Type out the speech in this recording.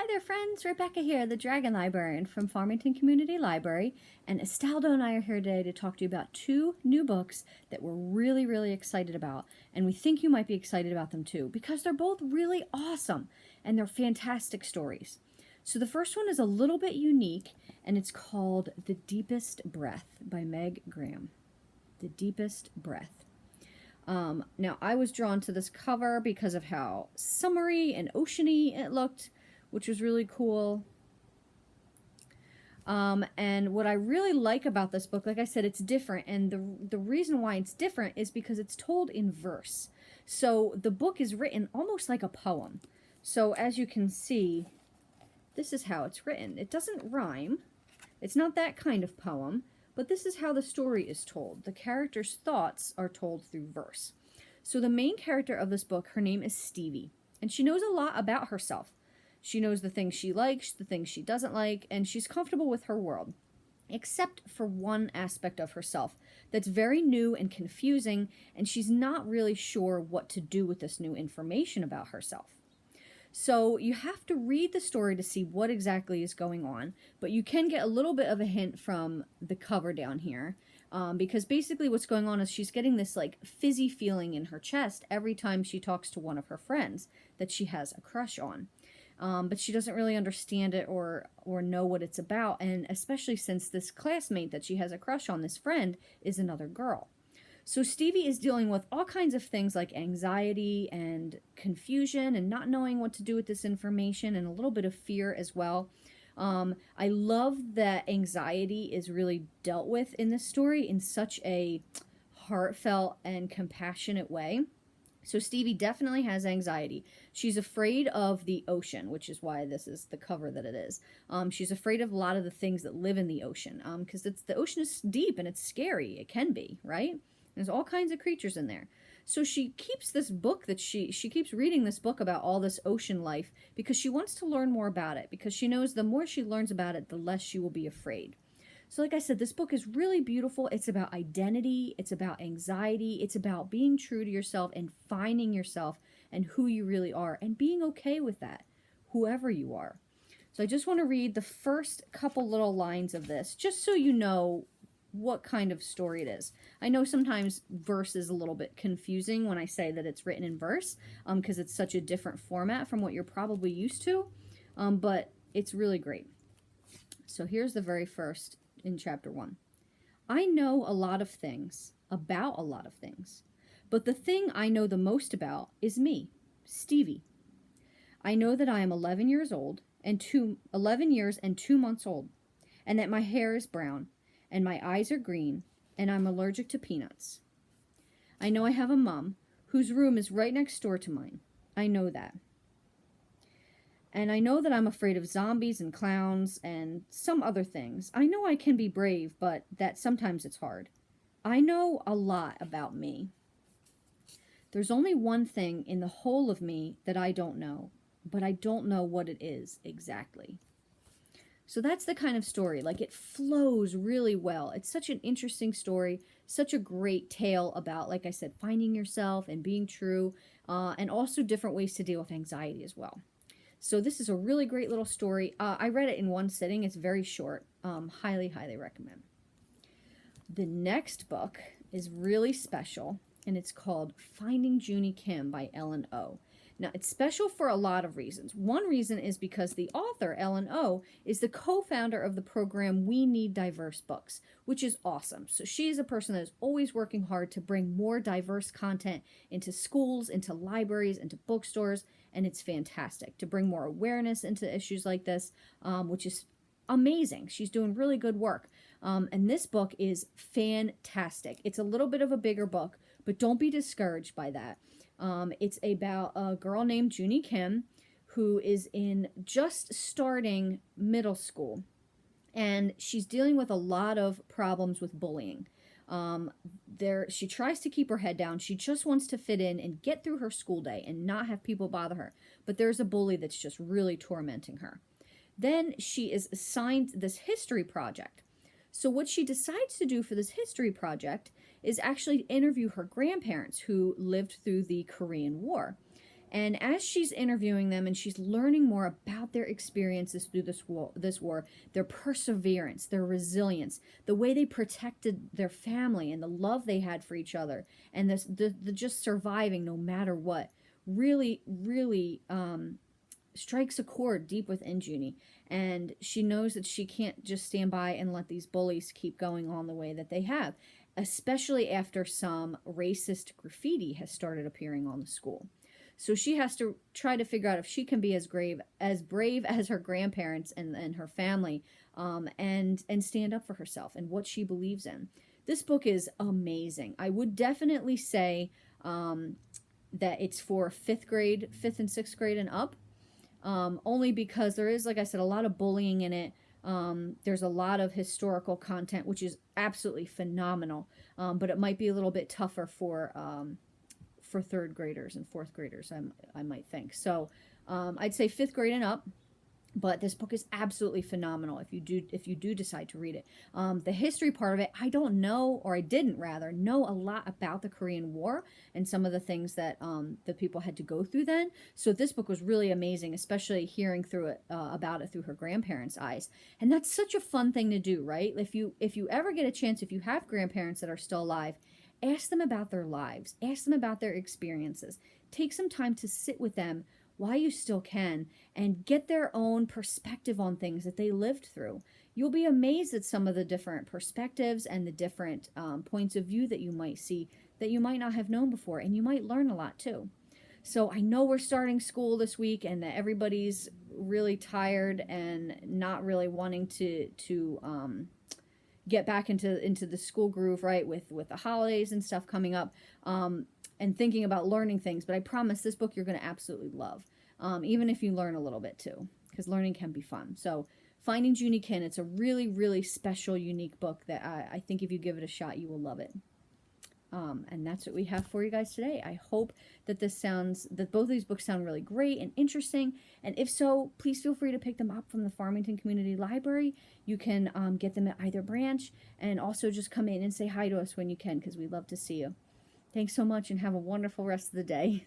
Hi there friends, Rebecca here, the Dragon Librarian from Farmington Community Library, and Estaldo and I are here today to talk to you about two new books that we're really excited about, and we think you might be excited about them too, because they're both really awesome, and they're fantastic stories. So the first one is a little bit unique, and it's called The Deepest Breath by Meg Graham. The Deepest Breath. Now I was drawn to this cover because of how summery and oceany it looked, which was really cool. And what I really like about this book, like I said, it's different. And the reason why it's different is because it's told in verse. So the book is written almost like a poem. So as you can see, this is how it's written. It doesn't rhyme. It's not that kind of poem, but this is how the story is told. The character's thoughts are told through verse. So the main character of this book, her name is Stevie, and she knows a lot about herself. She knows the things she likes, the things she doesn't like, and she's comfortable with her world, except for one aspect of herself that's very new and confusing, and she's not really sure what to do with this new information about herself. So you have to read the story to see what exactly is going on, but you can get a little bit of a hint from the cover down here, because basically what's going on is she's getting this like fizzy feeling in her chest every time she talks to one of her friends that she has a crush on. But she doesn't really understand it or know what it's about, and especially since this classmate that she has a crush on, this friend, is another girl. So Stevie is dealing with all kinds of things like anxiety and confusion and not knowing what to do with this information, and a little bit of fear as well. I love that anxiety is really dealt with in this story in such a heartfelt and compassionate way. So Stevie definitely has anxiety. She's afraid of the ocean, which is why this is the cover that it is. She's afraid of a lot of the things that live in the ocean, because the ocean is deep and it's scary. It can be, right? There's all kinds of creatures in there. So she keeps this book that she keeps reading this book about all this ocean life because she wants to learn more about it, because she knows the more she learns about it, the less she will be afraid. So like I said, this book is really beautiful. It's about identity. It's about anxiety. It's about being true to yourself and finding yourself and who you really are and being okay with that, whoever you are. So I just want to read the first couple little lines of this just so you know what kind of story it is. I know sometimes verse is a little bit confusing when I say that it's written in verse, because it's such a different format from what you're probably used to, but it's really great. So here's the very first in chapter 1. I know a lot of things about a lot of things, but the thing I know the most about is me, Stevie. I know that I am 11 years and 2 months old, and that my hair is brown, and my eyes are green, and I'm allergic to peanuts. I know I have a mom whose room is right next door to mine. I know that. And I know that I'm afraid of zombies and clowns and some other things. I know I can be brave, but that sometimes it's hard. I know a lot about me. There's only one thing in the whole of me that I don't know, but I don't know what it is exactly. So that's the kind of story. Like, it flows really well. It's such an interesting story, such a great tale about, like I said, finding yourself and being true, and also different ways to deal with anxiety as well. So this is a really great little story. I read it in one sitting. It's very short. Highly recommend. The next book is really special, and it's called Finding Junie Kim by Ellen O. Now, it's special for a lot of reasons. One reason is because the author, Ellen O, is the co-founder of the program We Need Diverse Books, which is awesome. So she is a person that is always working hard to bring more diverse content into schools, into libraries, into bookstores, and it's fantastic to bring more awareness into issues like this, which is amazing. She's doing really good work. And this book is fantastic. It's a little bit of a bigger book, but don't be discouraged by that. It's about a girl named Junie Kim who is just starting middle school, and she's dealing with a lot of problems with bullying. She tries to keep her head down. She just wants to fit in and get through her school day and not have people bother her. But there's a bully that's just really tormenting her. Then she is assigned this history project. So what she decides to do for this history project is actually interview her grandparents who lived through the Korean War. And as she's interviewing them and she's learning more about their experiences through this war, their perseverance, their resilience, the way they protected their family and the love they had for each other, and the just surviving no matter what, really, really strikes a chord deep within Junie. And she knows that she can't just stand by and let these bullies keep going on the way that they have, especially after some racist graffiti has started appearing on the school. So she has to try to figure out if she can be as brave as her grandparents and her family, and stand up for herself and what she believes in. This book is amazing. I would definitely say that it's for fifth and sixth grade and up, only because there is, like I said, a lot of bullying in it. There's a lot of historical content, which is absolutely phenomenal, but it might be a little bit tougher for third graders and fourth graders, I might think. So I'd say fifth grade and up, but this book is absolutely phenomenal if you do decide to read it. The history part of it, I don't know, or I didn't rather know a lot about the Korean War and some of the things that the people had to go through then. So this book was really amazing, especially hearing through it about it through her grandparents' eyes. And that's such a fun thing to do, right? If you ever get a chance, if you have grandparents that are still alive, ask them about their lives. Ask them about their experiences. Take some time to sit with them while you still can and get their own perspective on things that they lived through. You'll be amazed at some of the different perspectives and the different points of view that you might see that you might not have known before, and you might learn a lot too. So I know we're starting school this week and that everybody's really tired and not really wanting to get back into the school groove, right, with the holidays and stuff coming up, and thinking about learning things. But I promise this book you're going to absolutely love, even if you learn a little bit too, because learning can be fun. So Finding Junie Kim, it's a really, really special, unique book that I think if you give it a shot, you will love it. And that's what we have for you guys today. I hope that both of these books sound really great and interesting. And if so, please feel free to pick them up from the Farmington Community Library. You can get them at either branch, and also just come in and say hi to us when you can, because we'd love to see you. Thanks so much and have a wonderful rest of the day.